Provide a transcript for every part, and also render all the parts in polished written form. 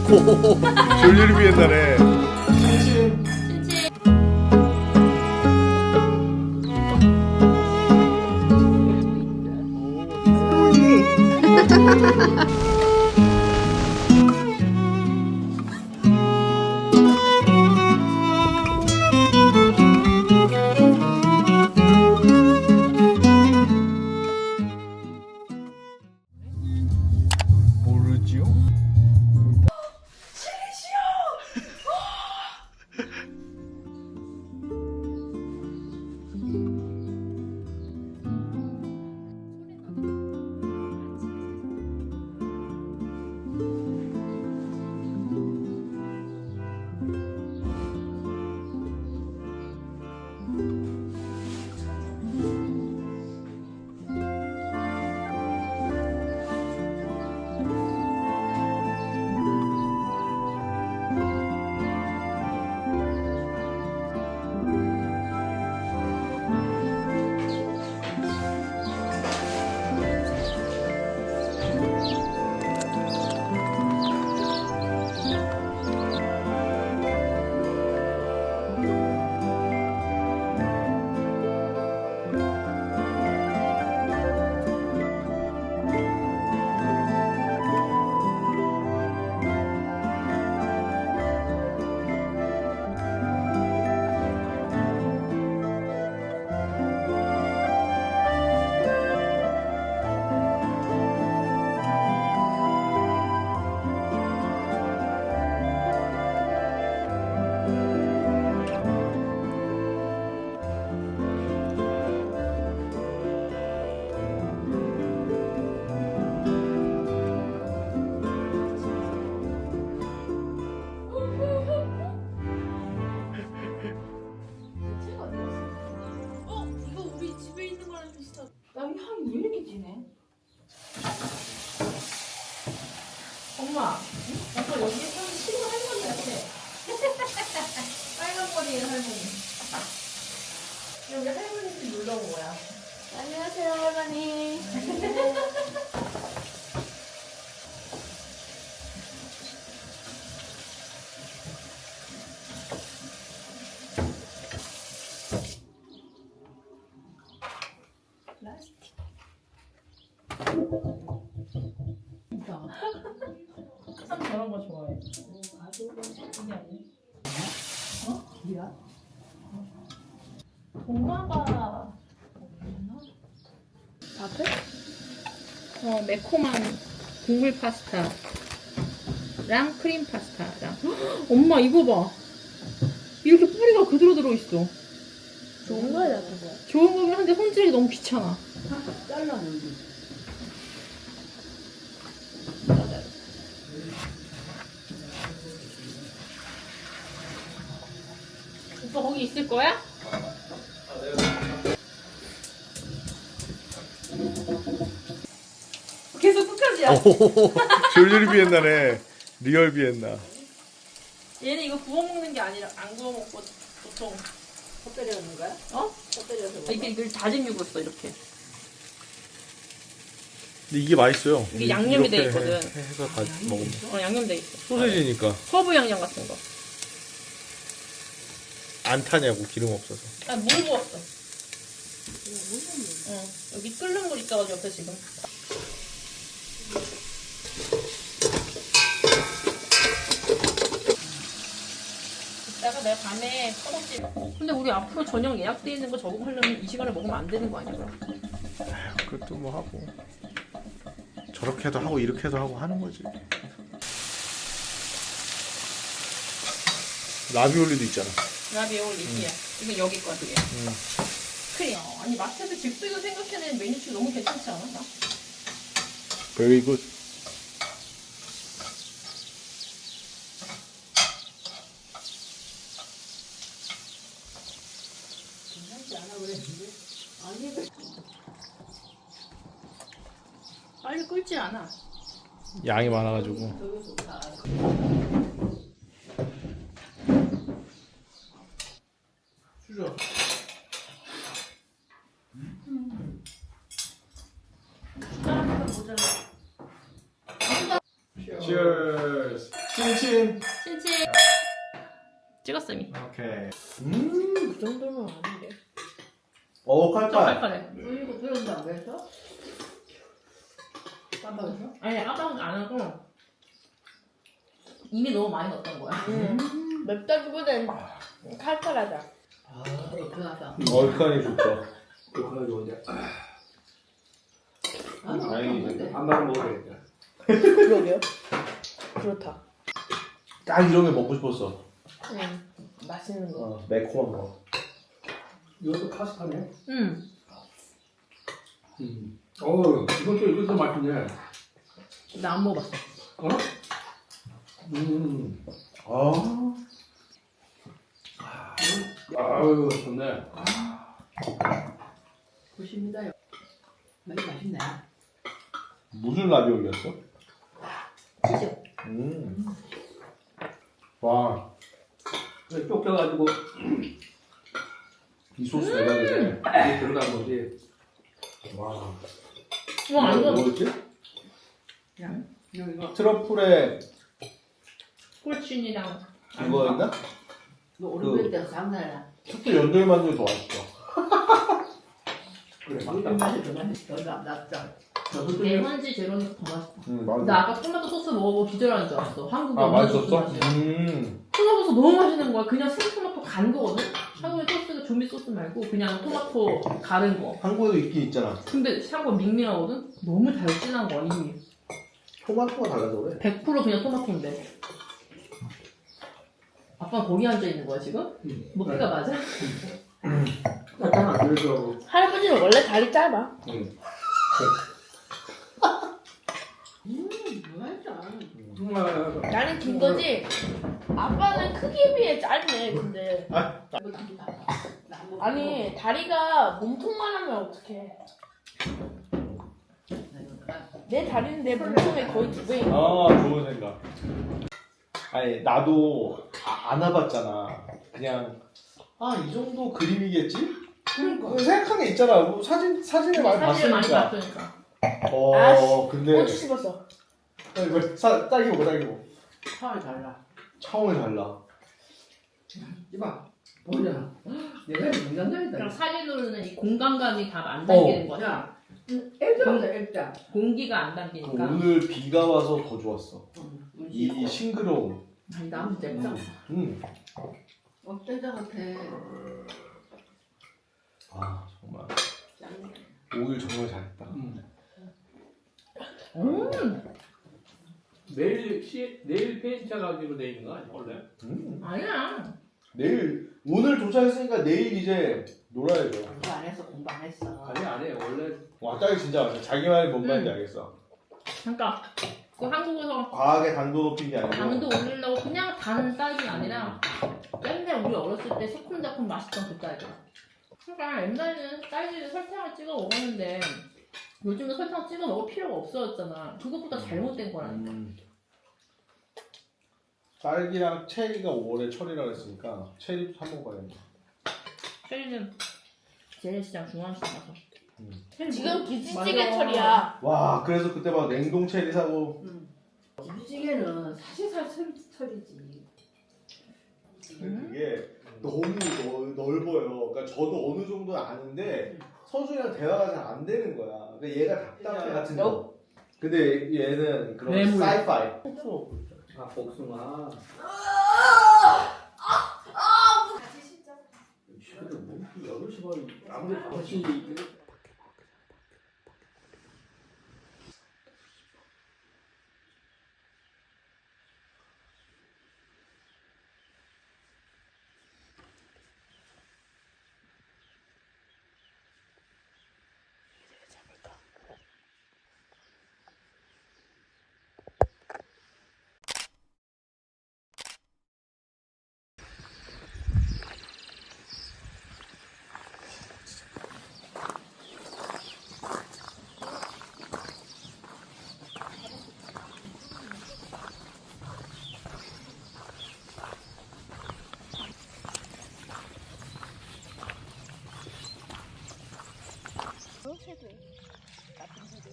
오, 졸리를 비엔나네. 모르지요? 이거 우리 집에 있는 거랑 비슷하다. 나이 향이 왜 이렇게 진해? 엄마, 엄마 여기 사는 친구 할머니 같아. 빨간 머리의 할머니. 여기 할머니 집 놀러 온 거야. 안녕하세요, 할머니. 플라스틱. 참 저런 거 좋아해. 이게 아니야? 어? 뭐야? 동마가 없나? 밥을? 매콤한 국물 파스타랑 크림 파스타랑. 헉, 엄마 이거 봐. 이렇게 뿌리가 그대로 들어있어. 좋은 거야, 나쁜 거야? 좋은 거긴 한데 손질이 너무 귀찮아. 잘라놓는 오빠 거기 있을 거야? 계속 끝까지야. 오, 졸리를 비엔나네. 리얼 비엔나. 얘는 이거 구워 먹는 게 아니라 안 구워 먹고 보통 헛배려 넣는 거야? 어? 헛배려서 먹어? 이게 이걸 다진 육을 써 이렇게. 근데 이게 맛있어요. 이게 양념이 돼 이렇게 있거든. 해서 다 먹으면 양념돼 있어. 소세지니까 허브 양념 같은 거. 안 타냐고 기름 없어서. 아, 물 부었어. 응. 여기 끓는 물 있어가지고 옆에 지금. 이따가 내가 밤에 커먹지. 근데 우리 앞으로 저녁 예약돼 있는 거 적응하려면 이 시간에 먹으면 안 되는 거 아니야, 그럼? 아휴, 그것도 뭐 하고 저렇게도 하고 이렇게도 하고 하는 거지. 라비올리도 있잖아. 라비올리, 이거 여기 거야, 그게. 크림. 아니, 마트에서 즉석에서 생각해낸 메뉴추 너무 괜찮지 않아? 나? Very good. 괜찮지 않아 그랬는데? 아니, 빨리 끓지 않아. 양이 많아가지고. 저기서 다 수저. Cheers. 친친. 친친. 찍었어 이미. 오케이. 그 정도는 아닌데. 오 좀 칼칼. 칼칼해. 이거 들었나 안 했어? 깜빡했어? 아니 아방 안 하고 이미 너무 많이 넣었던 거야. 맵다기보단 칼칼하다. 아, 얼큰하다. 얼큰이 좋죠. 그거 좋은데 다행이지. 한 마리 먹어야 되겠다. 그러게요. 그렇다. 딱 이런 게 먹고 싶었어. 맛있는 거. 매콤한 거. 이것도 카스타네. 응. 이것도 맛있네. 나 안 먹어봤어. 어? 아유 좋네. 굿입니다. 많이 맛있네. 무슨 라비올리였어? 치즈. 와, 쫓겨가지고 이 소스 대박이네. 이게 들어간 거지. 와. 와 완전 뭐였지? 이거 트러플에 폴춘이랑 이거였나? 너 오른쪽 때가 장난이야. 특히 연도의 만두가 더 맛있어. 그래 이런 맞다. 맛이 더 맛있어. 낫죠. 내 현지 재료는 더 맛있다. 맞아. 나 아까 토마토 소스 먹어보고 기절하는 줄 알았어. 한국에 아 없는 소스 맛있었어? 맛이야. 토마토 소스 너무 맛있는 거야. 그냥 생토마토 간 거거든? 한국의 소스가 조미 소스 말고 그냥 토마토 가른 거. 한국에도 있긴 있잖아. 근데 샤브가 밍밍하거든? 너무 달진한 거야 이미. 토마토가 달라서 그래. 100% 그냥 토마토인데. 아빠는 거기 앉아있는 거야 지금? 먹기가 맞아? 약간 안 들더라고. 할아버지는 원래 다리 짧아. 맛있어. 나는 긴 거지. 아빠는 크기에 비해 짧네. 근데 아니 다리가 몸통만 하면 어떡해. 내 다리는 내 몸통의 거의 2배인 거. 아 좋은 생각. 아니 나도 안 와봤잖아. 그냥 이 정도 그림이겠지? 그러니까. 생각한 게 있잖아. 뭐 사진을 많이 사진을 많이 봤으니까. 봤으니까. 아씨, 근데 고추 씹었어. 딸기 먹어. 차원이 달라. 차원이 달라. 이봐. 보자. 내가 그냥 인간적이다. 사진으로는 이 공간감이 다 안 담기는 거야. 야, 액자다 액자. 공기가 안 담기니까. 오늘 비가 와서 더 좋았어. 이 싱그러움. 아니 나무 진짜 액자 같아. 아 정말 오일 정말 잘했다. 내일 페인트 가지고 돼 있는 거 아니야 원래? 아니야. 오늘 도착했으니까 내일 이제 놀아야죠. 공부 안 했어. 공부 안 했어. 아니 안 해. 원래 와 딸기 진짜 맛있어. 자기만의 뭔 말인지 알겠어. 그러니까 그 한국에서 과하게 당도 높인 게 아니고. 당도 올리려고 그냥 단 딸기 아니라 옛날 우리 어렸을 때 새콤달콤 맛있던 그 딸기야. 그러니까 옛날에는 딸기를 설탕을 찍어 먹었는데 요즘은 설탕 찍어 먹을 필요가 없어졌잖아. 그것보다 잘못된 거라니까. 딸기랑 체리가 올해 철이라 그랬으니까 체리도 사 먹어야겠네. 체리는 재래시장 중앙시장 가서. 지금 김치찌개철이야. 와 그래서 그때 막 냉동 체리 사고. 김치찌개는 사실상 철이지. 그게 너무 넓어요. 그러니까 저도 어느 정도 아는데 서준이랑 대화가 잘 안 되는 거야. 그러니까 얘가 답답해 같은 거. 근데 얘는 그런 뇌물. 사이파이. 아 복숭아. 그래도 뭐 8시 반 아무리 5시 새도 같은 새도.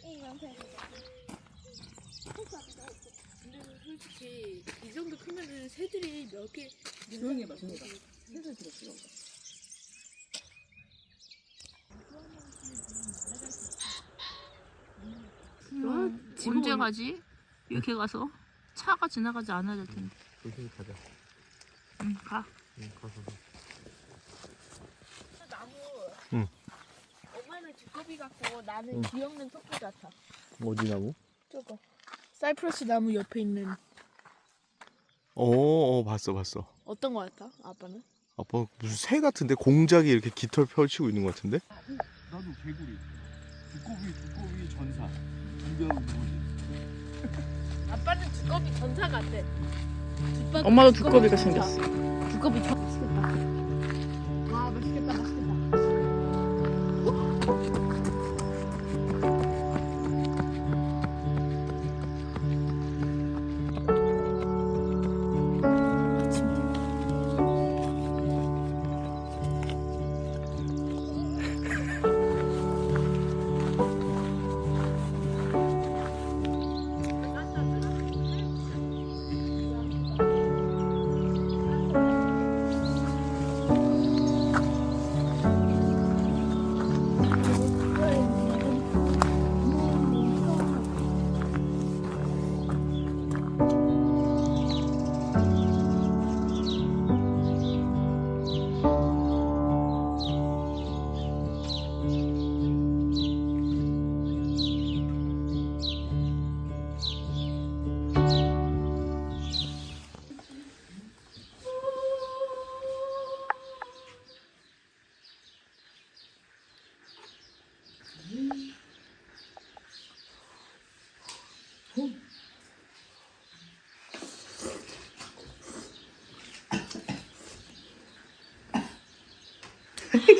이건 새도. 근데 솔직히 이 정도 크면은 새들이 몇 개. 조용히 해봐, 조용히 해봐. 해서 들어, 들어. 언제 가지? 이렇게 가서 차가 지나가지 않아야 될 텐데. 조심히 가자. 응, 가. 응, 가서. 나무. 응. 엄마는 두꺼비 같고 나는 응. 귀엽는 토끼 같아. 어디 나무? 저거. 사이프러스 나무 옆에 있는 봤어. 어떤 거 같아? 아빠는? 아빠 무슨 새 같은데 공작이 이렇게 깃털 펼치고 있는 것 같은데? 나도 개구리. 두꺼비 전사. 이병 누구지? 아빠는 두꺼비 전사 같아. 엄마도 두꺼비가 생겼어. 두꺼비 전 맛있겠다. 아 맛있겠다.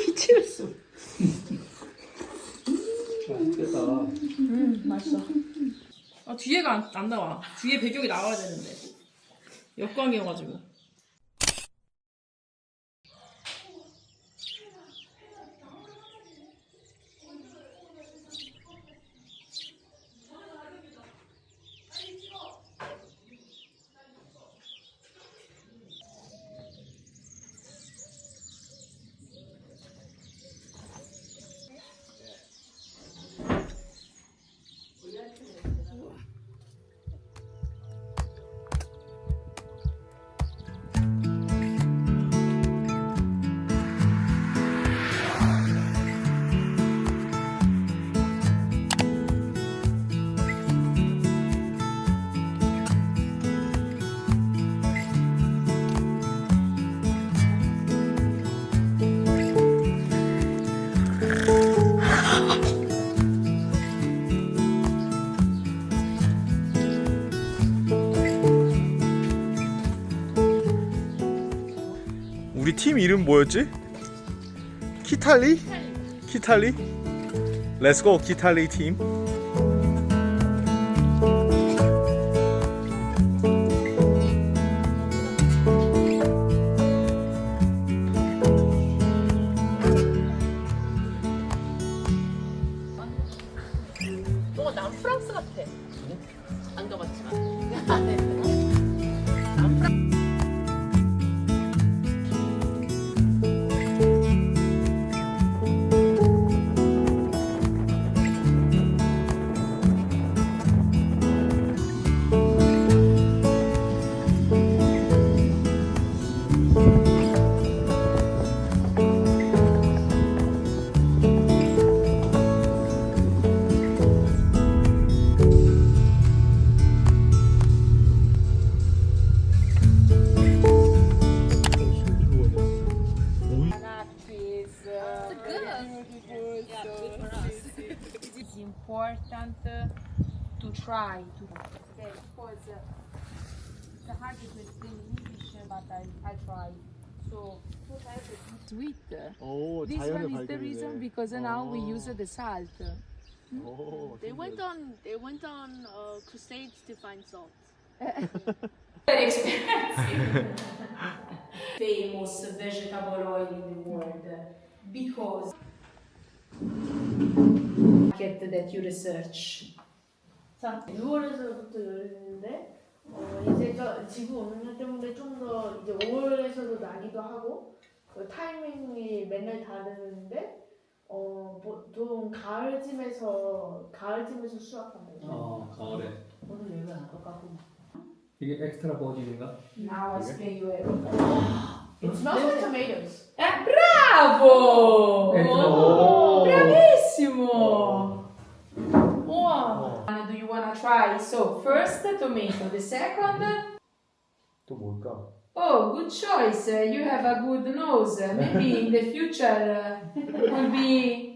미치겠어. 맛있겠다. 맛있어. 아, 뒤에가 안 나와. 뒤에 배경이 나와야 되는데. 역광이어가지고. 우리 팀 이름 뭐였지? 키탈리? 키탈리? 렛츠고 키탈리 팀. 너가 남프랑스 같아. 안 가봤지만. It's important to try to. Okay, because it's hard to explain in English, but I try. So sweet. 오, This one is the reason because now we use the salt. They went on crusades to find salt. Very expensive. Famous vegetable oil in the world because market that you research. 자, 6월에서부터 열리는데 이제 지구 온난화 때문에 좀 더 이제 5월에서도 나기도 하고 타이밍이 맨날 다르는데 보통 가을쯤에서 수확한대요. 가을에. 오늘 얘가 안 똑같고. 이게 엑스트라 버진인가? Now I explain you everything. It smells like tomatoes. Bravo! 오. Bravissimo! 우와. Do you wanna try? So, first tomato, the second. 또 뭘까? Oh, good choice. You have a good nose. Maybe in the future will be.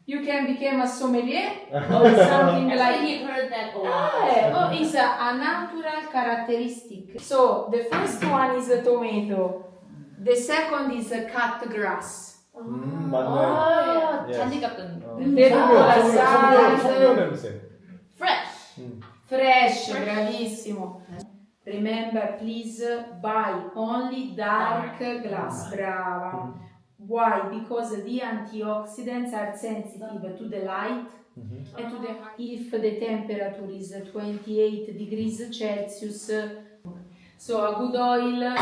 You can become a sommelier or something I like. think he heard that a lot. It's a natural characteristic. So the first one is a tomato. The second is a cut grass. 맞네. 잔디 깎은. The 청년 salad. 냄새. Fresh. Fresh, bravissimo. Remember, please buy only dark glass. Brava. Why? Because the antioxidants are sensitive to the light and to the if the temperature is 28 degrees Celsius. So a good oil.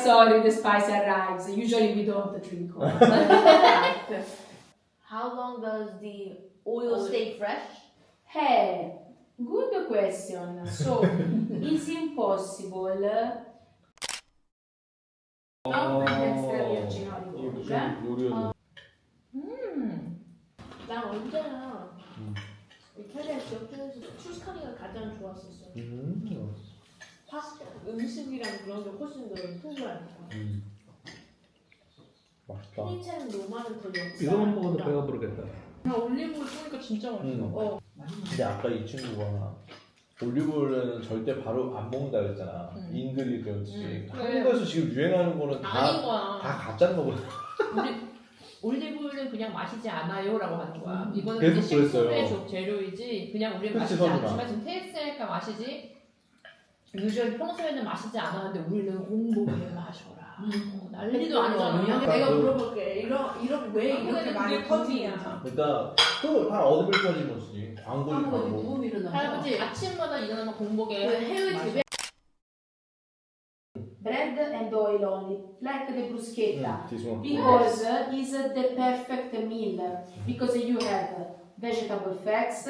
Sorry, the spice arrives. Usually we don't drink oil. How long does the oil stay fresh? Hey, good question. So it's impossible. Not extra virgin olive oil. 요리였는데. 난 언제나 이탈리아 지역에서 투스카니가 가장 좋았었어. 파스타, 음식이랑 그런 게 훨씬 더 풍부하니까. 맛있다. 피니체는 로마는 더 역사. 이거만 먹어도 배가 부르겠다. 그냥 올리브를 뿌니까 진짜 맛있어. 근데 아까 이 친구가 올리브오일은 절대 바로 안 먹는다 그랬잖아. 인그리디언트지. 한국에서 지금 유행하는 거는 아닌 다 거야. 가짜인 거거든. 올리브유는 그냥 마시지 않아요라고 하는 거야. 이거는 계속 이제 식품의 그랬어요. 재료이지. 그냥 우리는 그치, 마시지 선우가. 않지만 지금 테스트니까 마시지. 유주얼 평소에는 마시지 않았는데 우리는 공복에 마셔라. 난리도 아니잖아. 내가 물어볼게. 이런 왜 이렇게 많이 터지냐? 그러니까 또다 어드벨까지 거지. 광고지 광고. 할아버지 아침마다 일어나면 공복에 그 해외 재배 Bread and oil only, like the bruschetta. This one. Because it's the perfect meal. Because you have vegetable fats,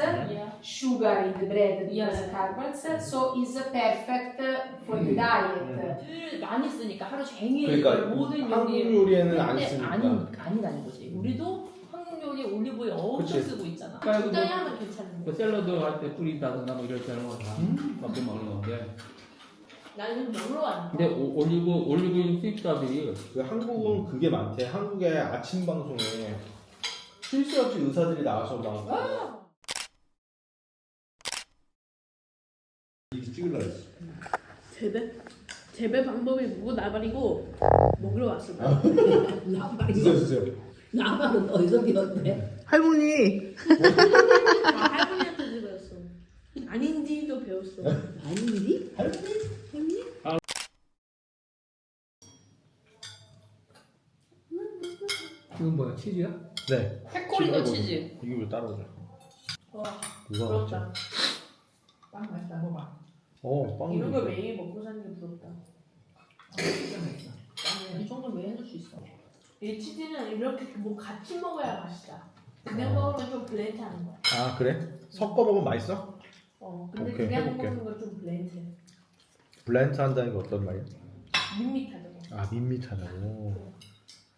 sugar in the bread because carbs, so it's perfect for the diet. 를 많이 쓰니까 하루 종일 그러니까 모든 한국 요리에 요리에는 안 근데 쓰니까. 아니라는 거지. 우리도 한국 요리 올리브유 엄청 그치. 쓰고 있잖아. 적당히 하면 괜찮은데. 뭐 샐러드 할 때 뿌린다든가 뭐 이럴 때는 다 먹게 먹는 건데. 나는 놀러 왔나? 근데 올리브유 수입자들이 그 한국은 그게 많대. 한국의 아침 방송에 쉴 새 없이 의사들이 나와서 막 이게 찍으려 했어. 재배 방법이 뭐고 나발이고 먹으러 왔어. 주세요. 나발은 어디서 배웠대? 할머니. 할머니한테 배웠어. 아닌지도 배웠어. 아닌지? 이건 뭐야? 치즈야? 네. 페코리노 치즈. 이게 왜 따라오죠? 와, 누가 부럽다. 먹죠? 빵 맛있다 먹어봐. 빵. 이런 걸 매일 먹고 사는 게 부럽다. 이 정도는 왜 해줄 수 있어? 이 치즈는 이렇게 뭐 같이 먹어야 맛있다. 그냥 먹으면 좀 블렌트하는 거야. 아 그래? 섞어 먹으면 맛있어? 근데 오케이, 그냥 해볼게. 먹는 건 좀 블렌트해. 블렌트 한다는 게 어떤 말이야? 밋밋하다고. 아 밋밋하다고.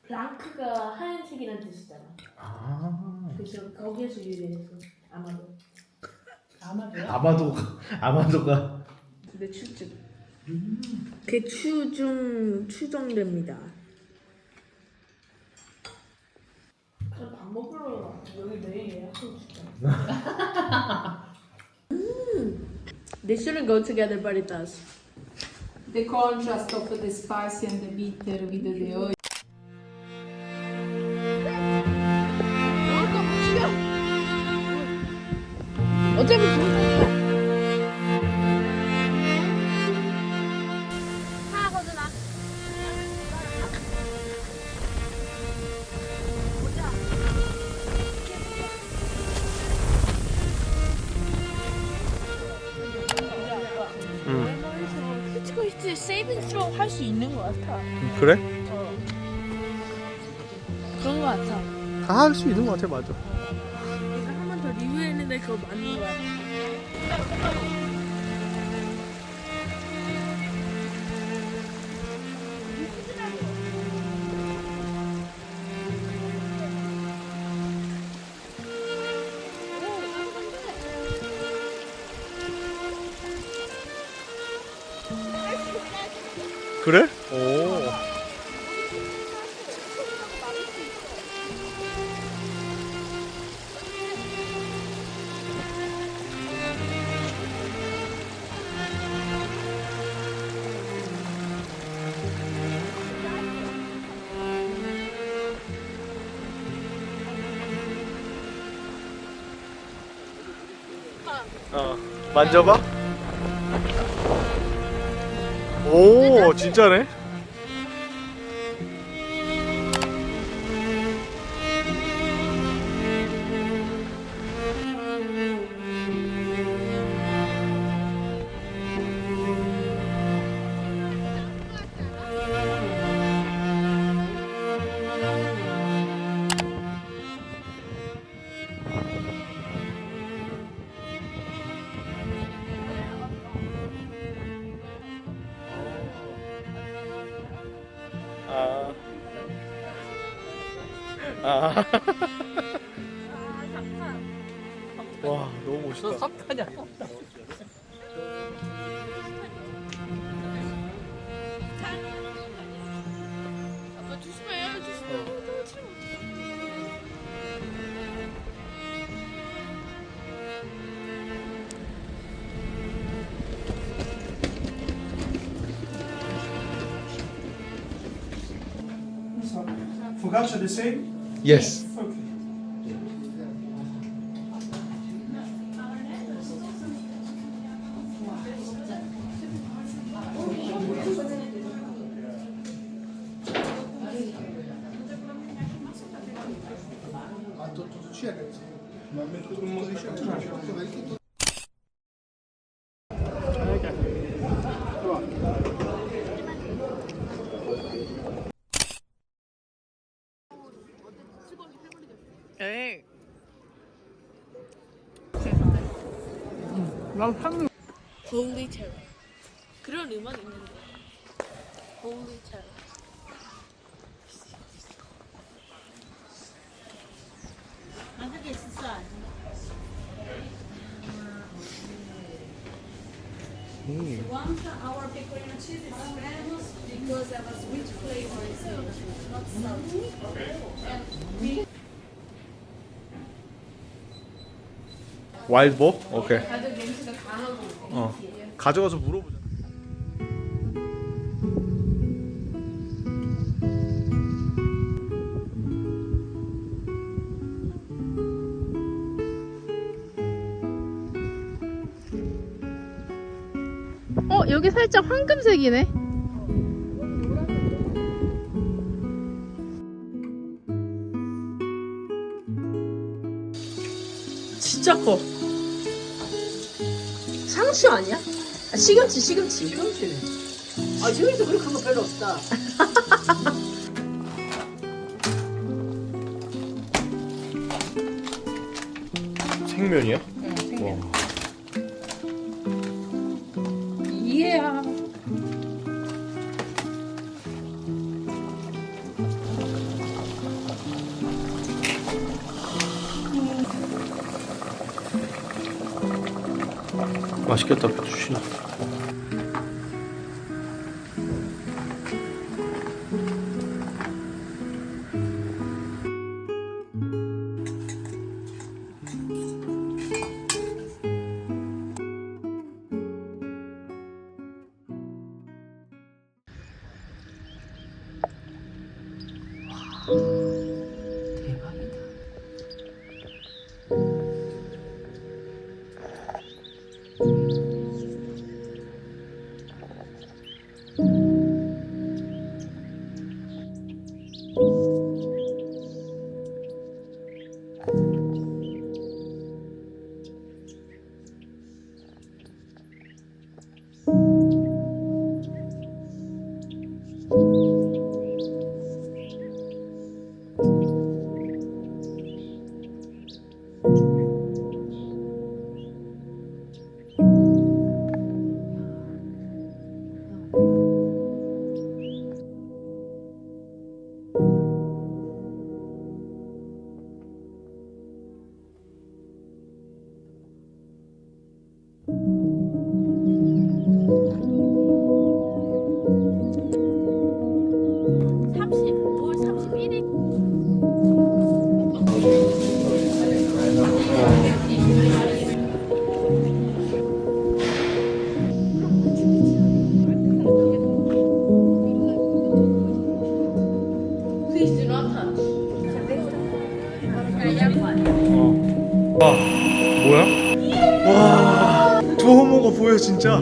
블랑크가 하얀색이라는 뜻이잖아. 아. 그래서 거기에서 유래했어. 아마도. 아마도가. 근데 추증. 그 추정됩니다. 밥 먹으러 여기 매일 예약하고 싶다. They shouldn't go together, but it does. The contrast of the spicy and the bitter with the oil. 어차피 같아. 그래? 그런 거 같아. 다 할 수 있는 것 같아. 맞아. 내가 한 번 더 리뷰했는데 그거 맞는 거야. 그래? 오. 만져봐. 오, 진짜네. 와, 너무 멋있다. 석탄이야. 아빠 조심해, 조심해. Focaccia the same? Yes. Okay. 에이. Holy Terror. 그런 음악 있는데. Holy Terror. 만약에 있었어 아니? One our pecorino cheese is famous because of a sweet flavor is not salty. And 와일드보? 오케이. 가족 냄새가 강하고. 가져가서 물어보자. 여기 살짝 황금색이네. 진짜 커. 상추 아니야? 아, 시금치. 시금치네. 아, 시금치도 그렇게 큰 거 별로 없다. 생면이야? 응, 생면. 와. 이해야. 맛있겠다, 배추씨. 대박이다. 뭐야? 와, 두어모가 보여 진짜.